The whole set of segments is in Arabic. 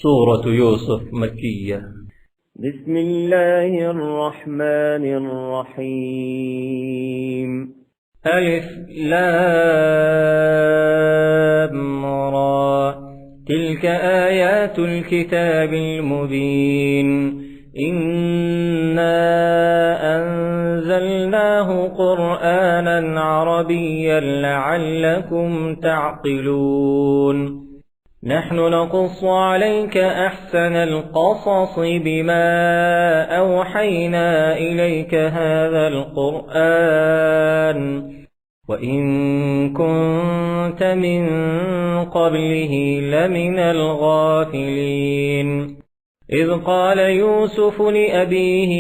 سورة يوسف مكية. بسم الله الرحمن الرحيم. ألف لام را، تلك آيات الكتاب المبين. إنا أنزلناه قرآنا عربيا لعلكم تعقلون. نحن نقص عليك أحسن القصص بما أوحينا إليك هذا القرآن وإن كنت من قبله لمن الغافلين. إذ قال يوسف لأبيه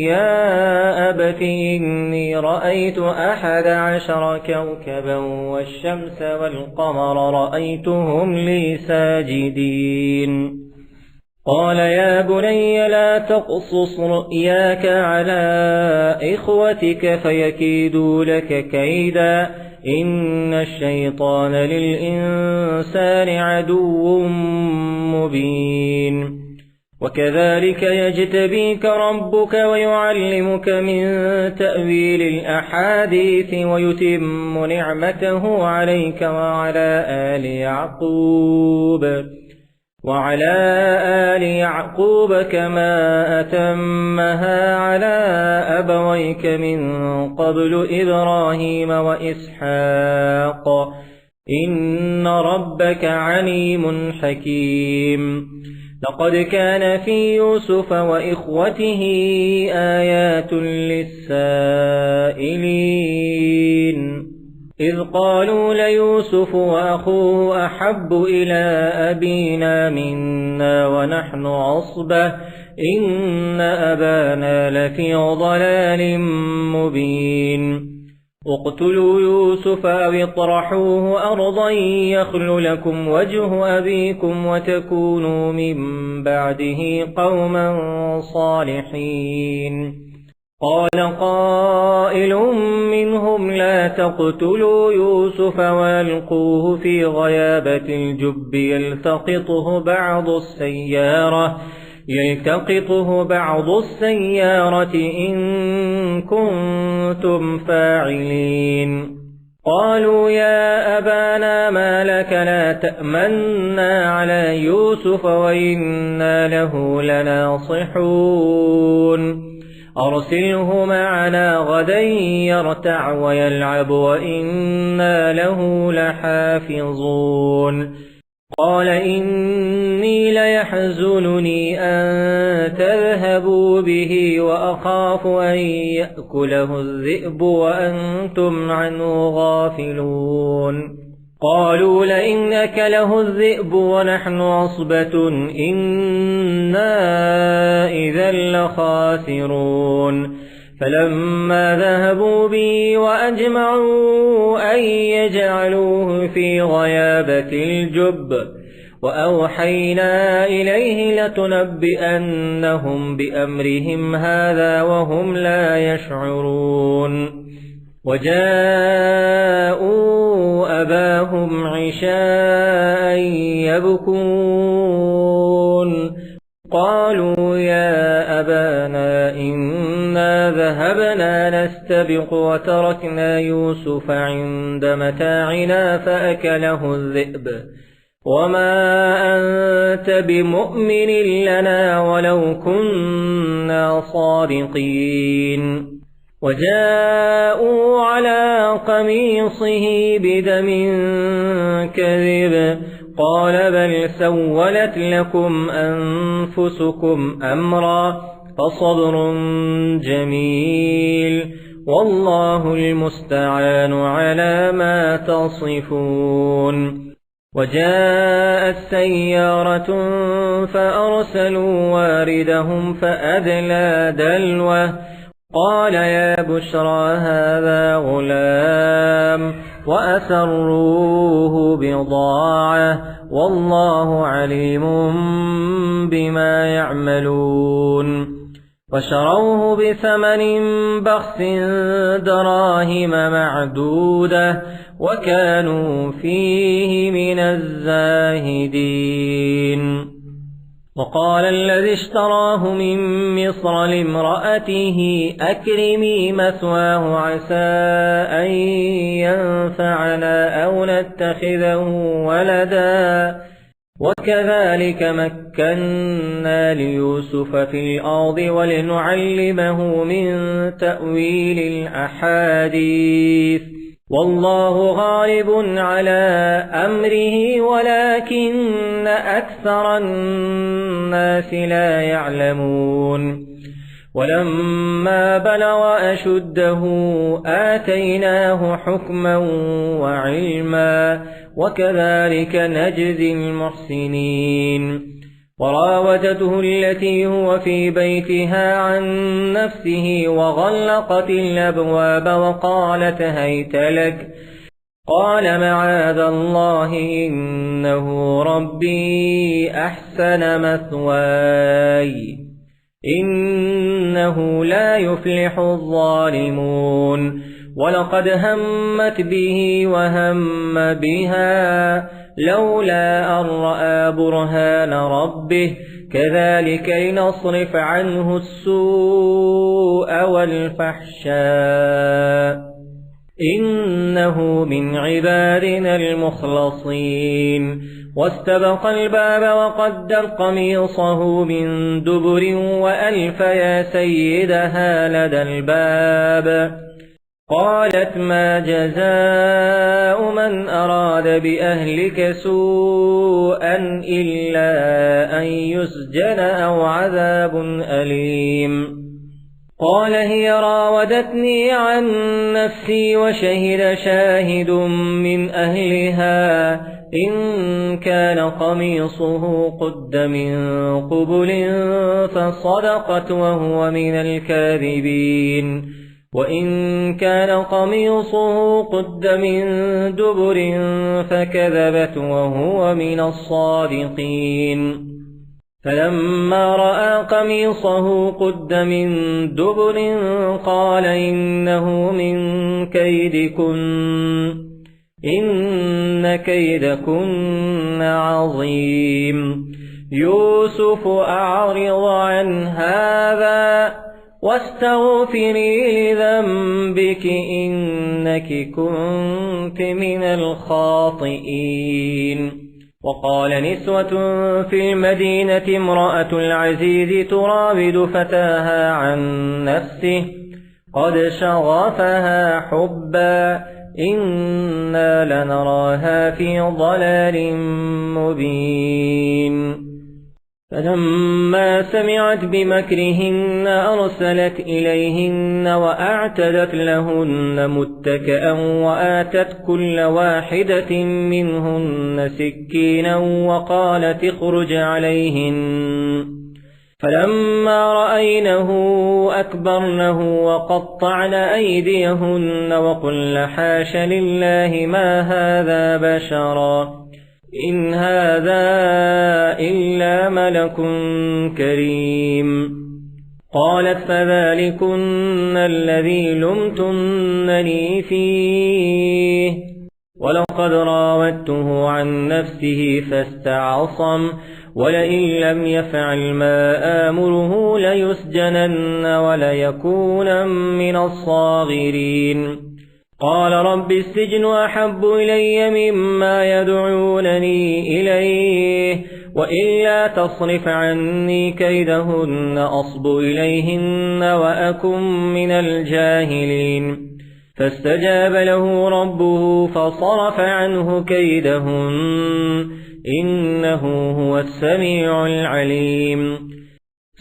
يا أبت إني رأيت 11 كوكبا والشمس والقمر رأيتهم لي ساجدين. قال يا بني لا تقصص رؤياك على إخوتك فيكيدوا لك كيدا إن الشيطان للإنسان عدو مبين. وكذلك يجتبيك ربك ويعلمك من تأويل الأحاديث ويتم نعمته عليك وعلى آل يعقوب كما أتمها على أبويك من قبل إبراهيم وإسحاق إن ربك عليم حكيم. لقد كان في يوسف وإخوته آيات للسائلين إذ قالوا ليوسف وأخوه أحب إلى أبينا منا ونحن عصبة إن أبانا لفي ضلال مبين. اقتلوا يوسف أو اطرحوه أرضا يخل لكم وجه أبيكم وتكونوا من بعده قوما صالحين. قال قائل منهم لا تقتلوا يوسف والقوه في غيابة الجب يلتقطه بعض السيارة إن كنتم فاعلين. قالوا يا أبانا ما لك لا تأمنا على يوسف وإنا له لناصحون. أرسله معنا غدا يرتع ويلعب وإنا له لحافظون. قال إني ليحزنني أن تذهبوا به وأخاف أن يأكله الذئب وأنتم عنه غافلون. قالوا لئن أكله الذئب ونحن عصبة إنا إذا لخاسرون. فلما ذهبوا به وأجمعوا أن يجعلوه في غيابة الجب وأوحينا إليه لتنبئنهم بأمرهم هذا وهم لا يشعرون. وجاءوا أباهم عشاء يبكون. قالوا يا أبانا إنا ذهبنا نستبق وتركنا يوسف عند متاعنا فأكله الذئب وما أنت بمؤمن لنا ولو كنا صادقين. وجاءوا على قميصه بدم كذب قال بل سولت لكم أنفسكم أمرا فصبر جميل والله المستعان على ما تصفون. وجاءت سيارة فأرسلوا واردهم فأدلى دلوه قال يا بشرى هذا غلام وأسروه بضاعة والله عليم بما يعملون. وشروه بثمن بخس دراهم معدودة وكانوا فيه من الزاهدين. وقال الذي اشتراه من مصر لامرأته أكرمي مثواه عسى أن ينفعنا أو نتخذه ولدا وكذلك مكنا ليوسف في الأرض ولنعلمه من تأويل الأحاديث والله غالب على أمره ولكن أكثر الناس لا يعلمون ولما بلغ أشده آتيناه حكما وعلما وكذلك نجزي المحسنين وراودته التي هو في بيتها عن نفسه وغلقت الأبواب وقالت هيت لك قال معاذ الله إنه ربي أحسن مثواي إنه لا يفلح الظالمون ولقد همت به وهم بها لولا أن رأى برهان ربه كذلك لنصرف عنه السوء والفحشاء إنه من عبادنا المخلصين واستبق الباب وقدر قميصه من دبر وألف يا سيدها لدى الباب قالت ما جزاء من أراد بأهلك سوءا إلا أن يسجن أو عذاب أليم قال هي راودتني عن نفسي وشهد شاهد من أهلها إن كان قميصه قد من قبل فصدقت وهو من الكاذبين وإن كان قميصه قد من دبر فكذبت وهو من الصادقين فلما رأى قميصه قد من دبر قال إنه من كيدكن إن كيدكن عظيم يوسف أعرض عن هذا واستغفري لذنبك إنك كنت من الخاطئين وقال نسوة في المدينة امرأة العزيز تراود فتاها عن نفسه قد شغفها حبا إنا لنراها في ضلال مبين فلما سمعت بمكرهن أرسلت إليهن وأعتدت لهن متكئا وآتت كل واحدة منهن سكينا وقالت اخرج عليهن فلما رأينه أكبرنه وقطعن أيديهن وقلن حاش لله ما هذا بشرا إن هذا إلا ملك كريم قالت فذلكن الذي لمتنني فيه ولقد راودته عن نفسه فاستعصم ولئن لم يفعل ما آمره ليسجنن وليكون من الصاغرين قال رب السجن أحب إلي مما يدعونني إليه وإلا تصرف عني كيدهن أصب إليهن وأكن من الجاهلين فاستجاب له ربه فصرف عنه كيدهن إنه هو السميع العليم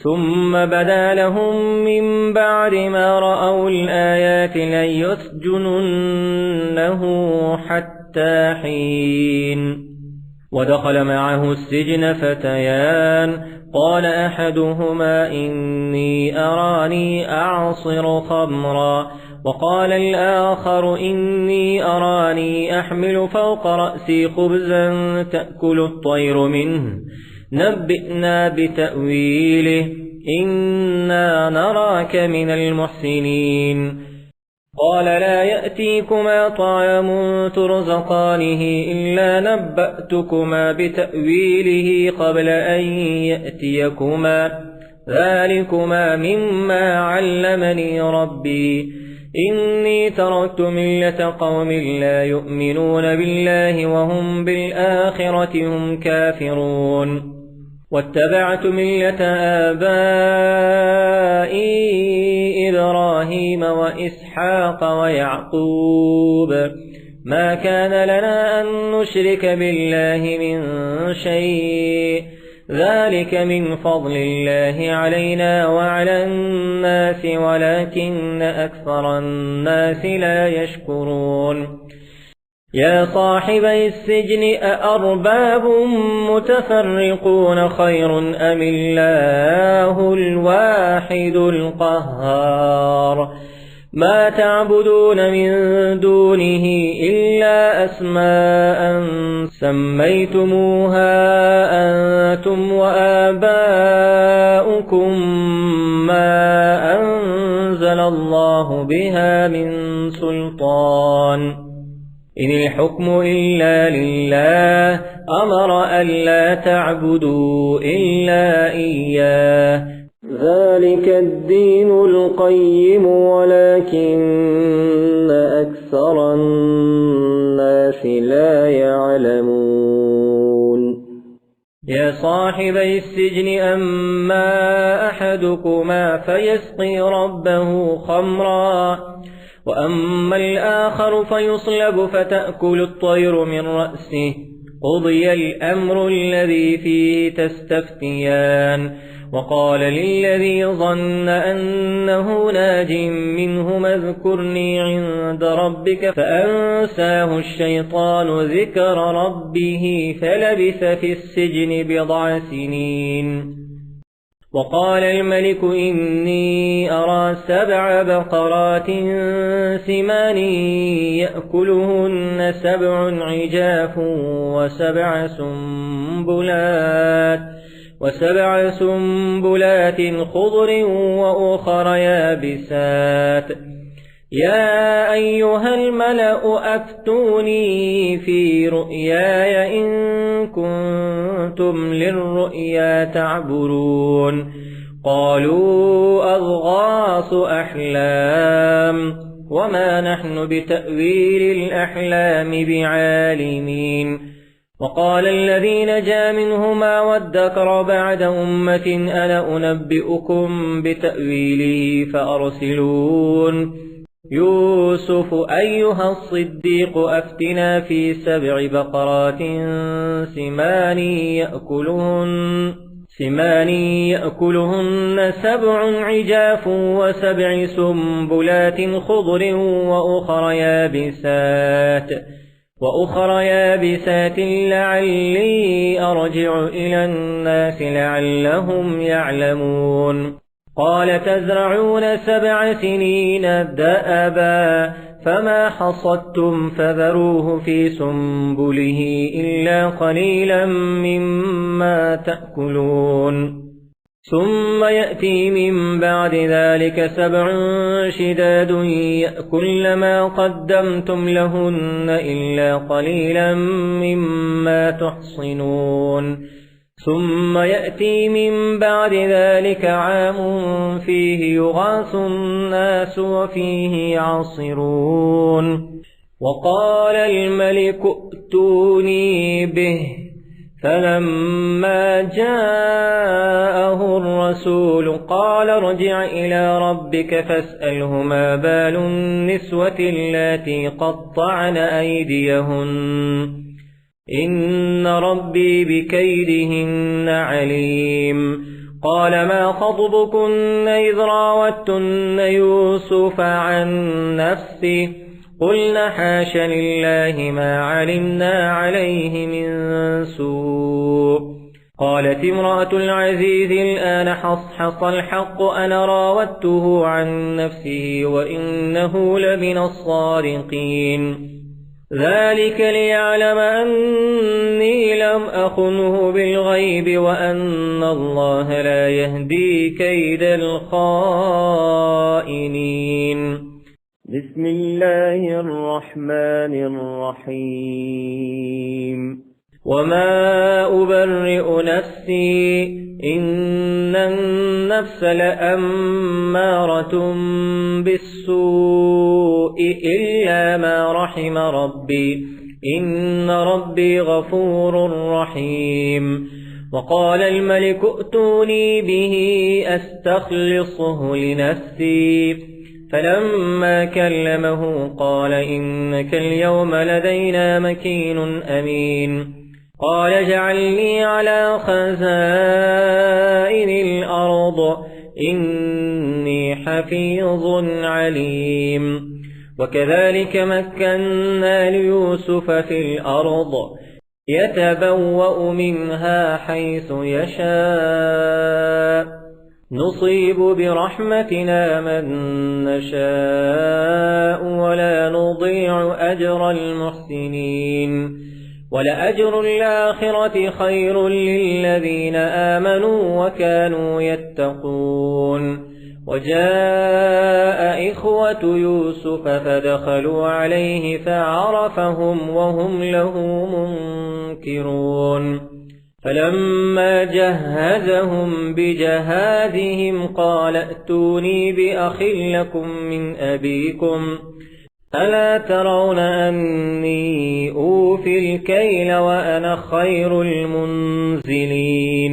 ثم بدا لهم من بعد ما رأوا الآيات ليسجننه حتى حين ودخل معه السجن فتيان قال أحدهما إني أراني أعصر خمرا وقال الآخر إني أراني أحمل فوق رأسي خبزا تأكل الطير منه نبئنا بتأويله إنا نراك من المحسنين قال لا يأتيكما طعام ترزقانه إلا نبأتكما بتأويله قبل أن يأتيكما ذلكما مما علمني ربي إني تركت ملة قوم لا يؤمنون بالله وهم بالآخرة هم كافرون واتبعت ملة آبائي إبراهيم وإسحاق ويعقوب ما كان لنا أن نشرك بالله من شيء ذلك من فضل الله علينا وعلى الناس ولكن أكثر الناس لا يشكرون يا صاحبي السجن أأرباب متفرقون خير أم الله الواحد القهار ما تعبدون من دونه إلا أسماء سميتموها أنتم وآباؤكم ما أنزل الله بها من سلطان إن الحكم إلا لله أمر ألا تعبدوا إلا إياه ذلك الدين القيم ولكن أكثر الناس لا يعلمون يا صاحبي السجن أما أحدكما فيسقي ربه خمرا وأما الآخر فيصلب فتأكل الطير من رأسه قضي الأمر الذي فيه تستفتيان وقال للذي ظن أنه ناج منهما اذكرني عند ربك فأنساه الشيطان ذكر ربه فلبث في السجن بضع سنين وقال الملك إني أرى 7 بقرات سمان يأكلهن 7 عجاف وسبع سنبلات خضر وأخر يابسات يا أيها الملأ أفتوني في رؤياي إن كنتم للرؤيا تعبرون قالوا أضغاث أحلام وما نحن بتأويل الأحلام بعالمين وقال الذي نجا منهما وادكر بعد أمة أنا أنبئكم بتأويله فأرسلون يوسف أيها الصديق أفتنا في 7 بقرات سمان يأكلهن 7 عجاف و7 سنبلات خضر وأخر يابسات لعلي أرجع إلى الناس لعلهم يعلمون قال تزرعون 7 سنين دأبا فما حصدتم فذروه في سنبله إلا قليلا مما تأكلون ثم يأتي من بعد ذلك 7 شداد يأكلن ما قدمتم لهن إلا قليلا مما تحصنون ثم يأتي من بعد ذلك عام فيه يغاث الناس وفيه يعصرون وقال الملك ائتوني به فلما جاءه الرسول قال ارجع إلى ربك فاسأله ما بال النسوة اللاتي قطعن أيديهن إن ربي بكيدهن عليم قال ما خطبكن إذ راوتن يوسف عن نفسه قلنا حاش لله ما علمنا عليه من سوء قالت امرأة العزيز الآن حصحص الحق أنا راودته عن نفسه وإنه لمن الصادقين ذلك ليعلم أني لم أخنه بالغيب وأن الله لا يهدي كيد الخائنين بسم الله الرحمن الرحيم وما أبرئ نفسي إن النفس لأمارة بالسوء إلا ما رحم ربي إن ربي غفور رحيم وقال الملك ائتوني به أستخلصه لنفسي فلما كلمه قال إنك اليوم لدينا مكين أمين قال اجعلني على خزائن الأرض إني حفيظ عليم وكذلك مكنا ليوسف في الأرض يتبوأ منها حيث يشاء نصيب برحمتنا من نشاء ولا نضيع أجر المحسنين ولأجر الآخرة خير للذين آمنوا وكانوا يتقون وجاء إخوة يوسف فدخلوا عليه فعرفهم وهم له منكرون فلما جهزهم بجهازهم قال ائتوني بأخ لكم من أبيكم ألا ترون أني أوفي الكيل وأنا خير المنزلين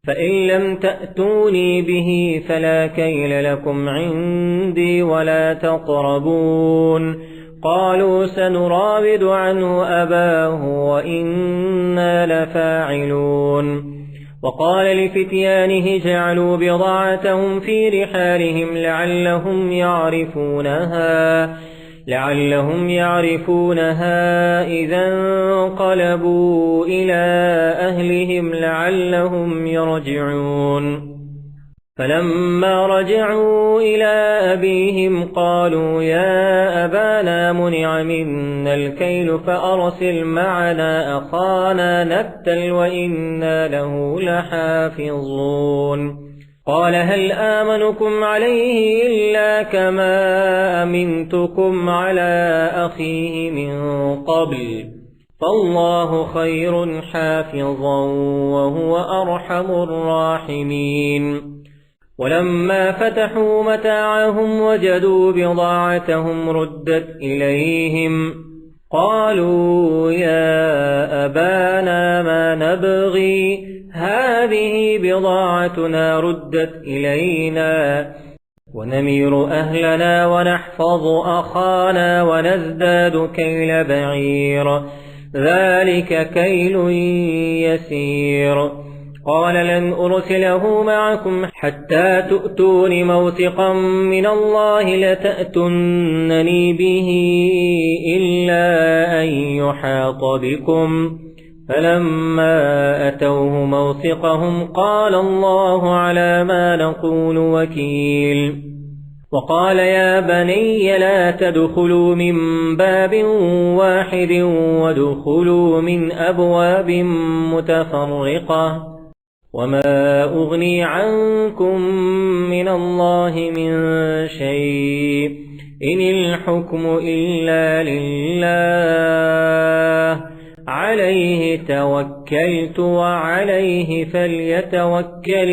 فإن لم تأتوني به فلا كيل لكم عندي ولا تقربون قالوا سنراود عنه أباه وإنا لفاعلون وقال لفتيانه جعلوا بضاعتهم في رحالهم لعلهم يعرفونها إذا انقلبوا إلى أهلهم لعلهم يرجعون فلما رجعوا إلى أبيهم قالوا يا أبانا منع منا الكيل فأرسل معنا أخانا نبتل وإنا له لحافظون قال هل آمنكم عليه إلا كما أمنتكم على أخيه من قبل فالله خير حافظا وهو أرحم الراحمين ولما فتحوا متاعهم وجدوا بضاعتهم ردت إليهم قالوا يا أبانا ما نبغي هذه بضاعتنا ردت إلينا ونمير أهلنا ونحفظ أخانا ونزداد كيل بعير ذلك كيل يسير قال لن أرسله معكم حتى تؤتون موثقا من الله لتأتونني به إلا أن يحاط بكم فلما أتوه موثقهم قال الله على ما نقول وكيل وقال يا بني لا تدخلوا من باب واحد وادخلوا من أبواب متفرقة وما أغني عنكم من الله من شيء إن الحكم إلا لله عليه توكلت وعليه فليتوكل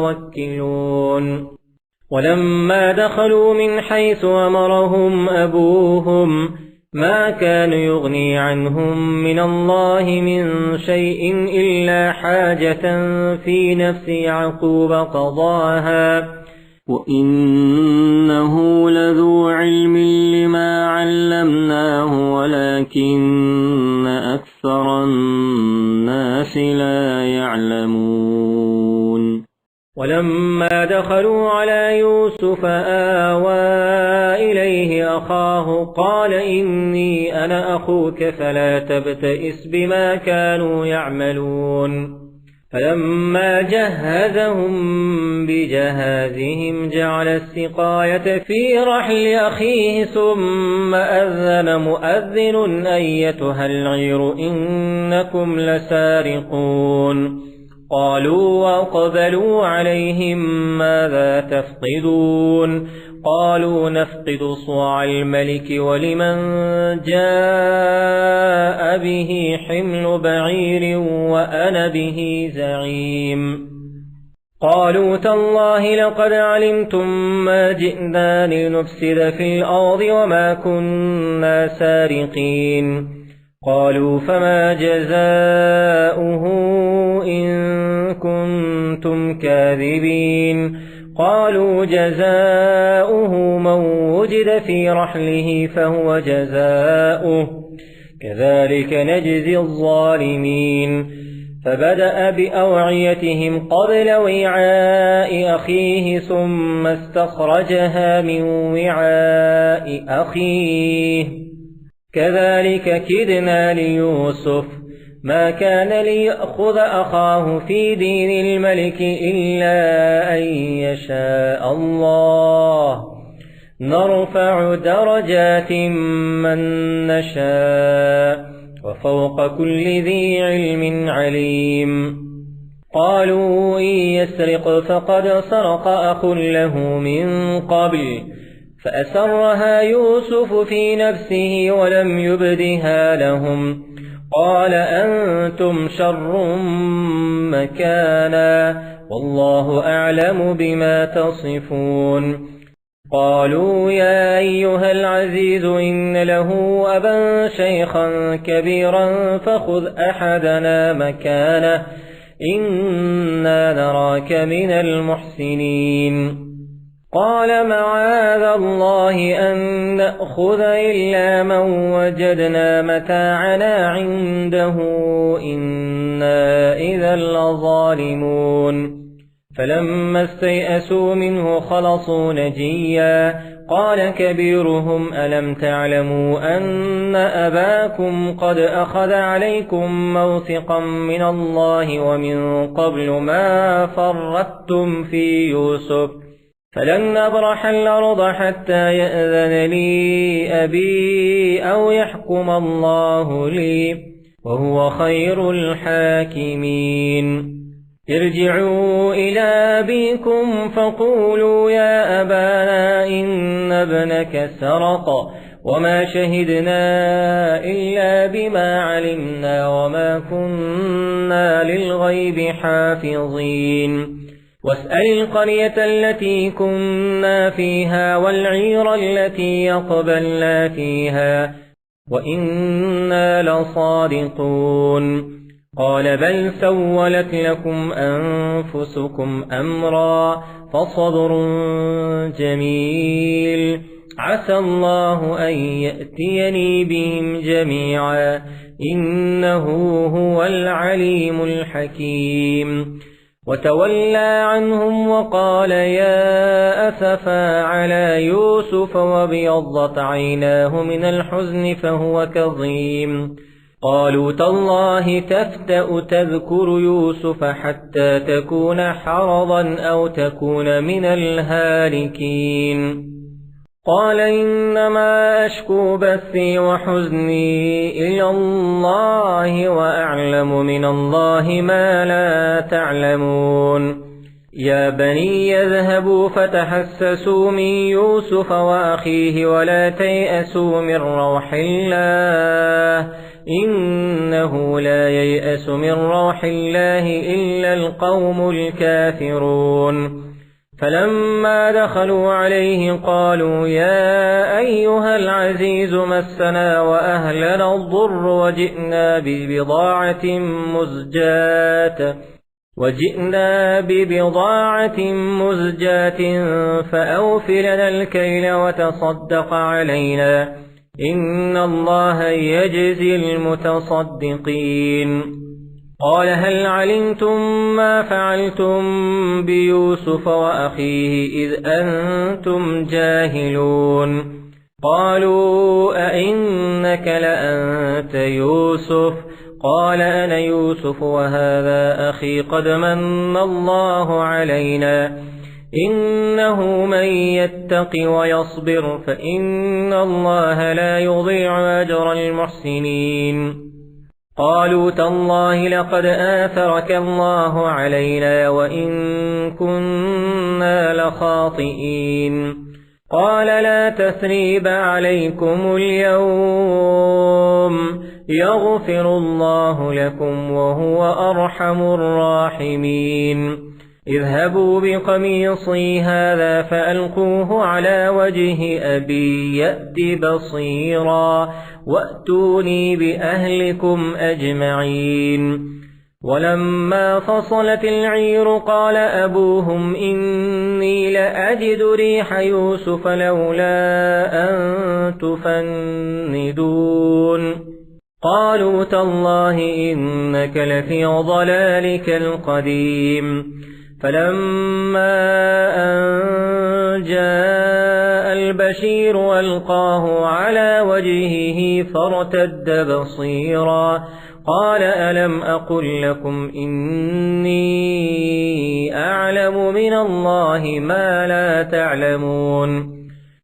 المتوكلون ولما دخلوا من حيث أمرهم أبوهم ما كان يغني عنهم من الله من شيء إلا حاجة في نفس يعقوب قضاها وإنه لذو علم لما علمناه ولكن أكثر الناس لا يعلمون ولما دخلوا على يوسف آوى إليه أخاه قال إني أنا أخوك فلا تبتئس بما كانوا يعملون فلما جهزهم بجهازهم جعل السقاية في رحل أخيه ثم أذن مؤذن أيتها العير إنكم لسارقون قالوا وأقبلوا عليهم ماذا تفقدون قالوا نفقد صواع الملك ولمن جاء به حمل بعير وأنا به زعيم قالوا تالله لقد علمتم ما جئنا لنفسد في الأرض وما كنا سارقين قالوا فما جزاؤه إن كنتم كاذبين قالوا جزاؤه من وجد في رحله فهو جزاؤه كذلك نجزي الظالمين فبدأ بأوعيتهم قبل وعاء أخيه ثم استخرجها من وعاء أخيه كذلك كدنا ليوسف ما كان ليأخذ أخاه في دين الملك إلا أن يشاء الله نرفع درجات من نشاء وفوق كل ذي علم عليم قالوا إن يسرق فقد سرق أخ له من قبل فأسرها يوسف في نفسه ولم يبدها لهم قال أنتم شر مكانا والله أعلم بما تصفون قالوا يا أيها العزيز إن له أبا شيخا كبيرا فخذ أحدنا مكانه إنا نراك من المحسنين قال معاذ الله أن نأخذ إلا من وجدنا متاعنا عنده إنا إذا لظالمون فلما استيئسوا منه خلصوا نجيا قال كبيرهم ألم تعلموا أن أباكم قد أخذ عليكم موثقا من الله ومن قبل ما فرطتم في يوسف فلن نبرح الأرض حتى يأذن لي أبي أو يحكم الله لي وهو خير الحاكمين ارجعوا إلى أبيكم فقولوا يا أبانا إن ابنك سرق وما شهدنا إلا بما علمنا وما كنا للغيب حافظين واسأل القرية التي كنا فيها والعير التي يقبلنا فيها وإنا لصادقون قال بل سولت لكم أنفسكم أمرا فصبر جميل عسى الله أن يأتيني بهم جميعا إنه هو العليم الحكيم وتولى عنهم وقال يا أسفا على يوسف وابيضت عيناه من الحزن فهو كظيم قالوا تالله تفتأ تذكر يوسف حتى تكون حرضا أو تكون من الهالكين قال إنما أشكو بثي وحزني إلى الله وأعلم من الله ما لا تعلمون يا بني يذهبوا فتحسسوا من يوسف وأخيه ولا تيأسوا من روح الله إنه لا ييأس من روح الله إلا القوم الكافرون فلما دخلوا عليه قالوا يا أيها العزيز مسنا وأهلنا الضر وجئنا ببضاعة مزجاة فأوف لنا الكيل وتصدق علينا إن الله يجزي المتصدقين قال هل علمتم ما فعلتم بيوسف وأخيه إذ أنتم جاهلون قالوا أئنك لأنت يوسف قال أنا يوسف وهذا أخي قد من الله علينا إنه من يتق ويصبر فإن الله لا يضيع أجر المحسنين قالوا تالله لقد آثرك الله علينا وإن كنا لخاطئين قال لا تثريب عليكم اليوم يغفر الله لكم وهو أرحم الراحمين اذهبوا بقميصي هذا فألقوه على وجه أبي يأت بصيرا وأتوني بأهلكم أجمعين ولما فصلت العير قال أبوهم إني لأجد ريح يوسف لولا أن تفندون قالوا تالله إنك لفي ضلالك القديم فلما أن جاء البشير ألقاه على وجهه فارتد بصيرا قال ألم أقل لكم إني أعلم من الله ما لا تعلمون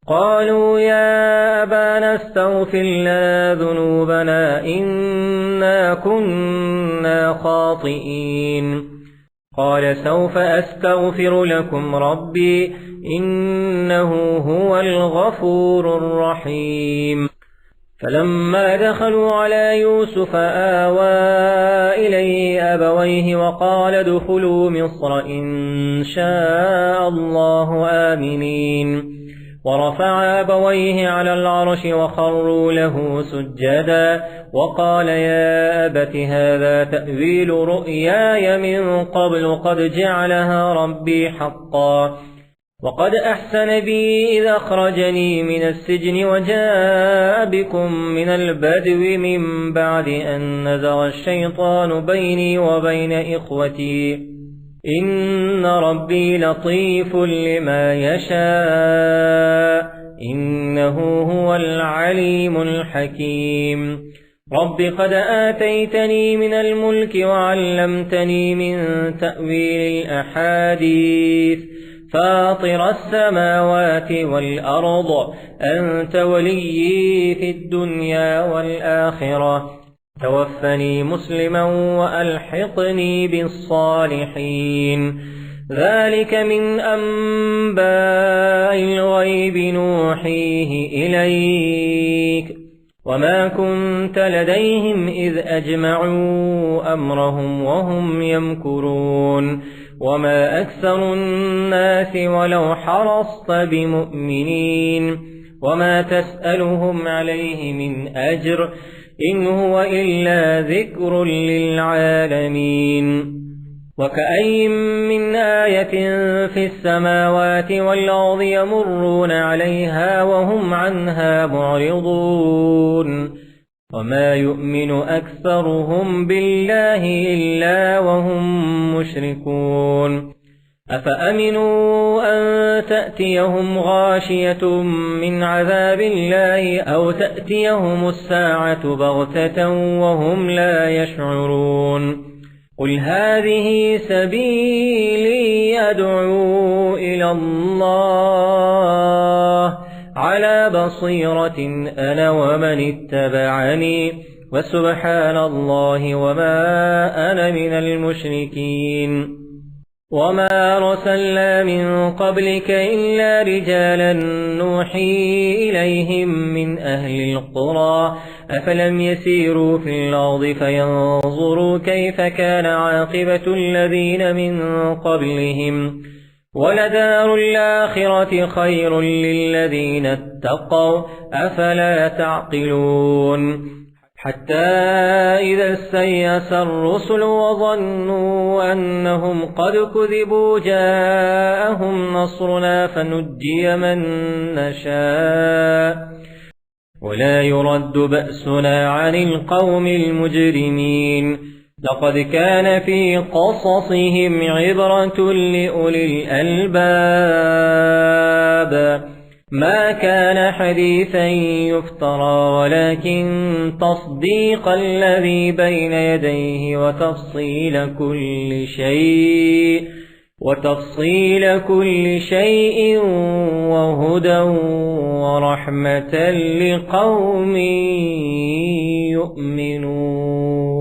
قالوا يا أبانا استغفر لنا ذنوبنا إنا كنا خاطئين قال سوف أستغفر لكم ربي إنه هو الغفور الرحيم فلما دخلوا على يوسف آوى إليه أبويه وقال ادخلوا مصر إن شاء الله آمنين ورفع أبويه على العرش وخروا له سجدا وقال يا أبت هذا تأويل رؤياي من قبل قد جعلها ربي حقا وقد أحسن بي إذ أخرجني من السجن وجاء بكم من البدو من بعد أن نزغ الشيطان بيني وبين إخوتي إن ربي لطيف لما يشاء إنه هو العليم الحكيم رب قد آتيتني من الملك وعلمتني من تأويل الأحاديث فاطر السماوات والأرض أنت وليي في الدنيا والآخرة توفني مسلما وألحقني بالصالحين ذلك من أنباء الغيب نوحيه إليك وما كنت لديهم إذ أجمعوا أمرهم وهم يمكرون وما أكثر الناس ولو حرصت بمؤمنين وما تسألهم عليه من أجر إن هو إلا ذكر للعالمين وكأي من آية في السماوات والأرض يمرون عليها وهم عنها معرضون وما يؤمن أكثرهم بالله إلا وهم مشركون أفأمنوا أن تأتيهم غاشية من عذاب الله أو تأتيهم الساعة بغتة وهم لا يشعرون قل هذه سبيلي أدعو إلى الله على بصيرة أنا ومن اتبعني وسبحان الله وما أنا من المشركين وما أرسلنا من قبلك إلا رجالا نوحي إليهم من أهل القرى أفلم يسيروا في الأرض فينظروا كيف كان عاقبة الذين من قبلهم ولدار الآخرة خير للذين اتقوا أفلا تعقلون حتى إذا استيأس الرسل وظنوا أنهم قد كذبوا جاءهم نصرنا فنجي من نشاء ولا يرد بأسنا عن القوم المجرمين لقد كان في قصصهم عبرة لأولي الألباب ما كان حديثا يفترى ولكن تصديق الذي بين يديه وتفصيل كل شيء وهدى ورحمة لقوم يؤمنون